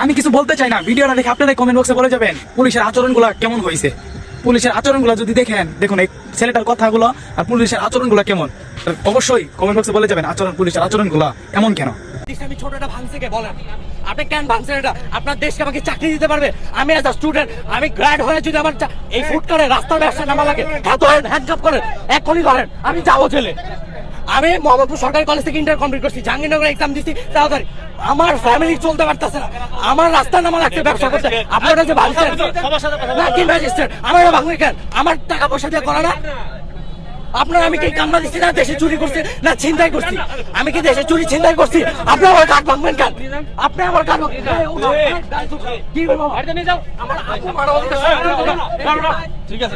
আমি কিছু বলতে চাই না, ভিডিওটা দেখে আপনারা কমেন্ট বক্সে বলে যাবেন পুলিশের আচরণগুলো কেমন হয়েছে। পুলিশের আচরণগুলো যদি দেখুন এই ছেলেটার কথাগুলো আর পুলিশের আচরণগুলো কেমন, অবশ্যই কমেন্ট বক্সে বলে যাবেন পুলিশের আচরণগুলো এমন কেন। আমি ছোটটা ভাঙছে কে বলেন, আপনি কেন ভাঙছেন? এটা আপনার দেশকে আমাকে চাকরি দিতে পারবে? আমি এজ আ স্টুডেন্ট, আমি গ্র্যাড হয়ে যদি আমার এই ফুটকারে রাস্তার ব্যবসা নামা লাগে, হ্যাঁ ধরেন, হ্যান্ডকাপ করেন, এখনই ধরেন, আমি যাবো জেলে। আমি মোহাম্মদপুর সরকারি কলেজ থেকে ইন্টার কমপ্লিট করছি, জাহাঙ্গীরনগরে এক্সাম দিচ্ছি, তাড়াতাড়ি আমার ফ্যামিলি চলতে পারতেছে না, আমার রাস্তা নামা লাগছে ব্যবসা করতে। আপনারা যে ভাঙছেন না কি ম্যাজিস্ট্রেট, আমার ভাঙবে কেন? আমার টাকা পয়সা দিয়ে করা না? আপনার আমি কি কামনা দিচ্ছি না দেশে চুরি করছি না ছিনতাই করছি? আমি কি দেশে চুরি ছিনতাই করছি? আপনি আমার কাঠ ভাঙবেন কেন? আপনি আমার কাঠ কি আমার আপু মারা ঠিক আছে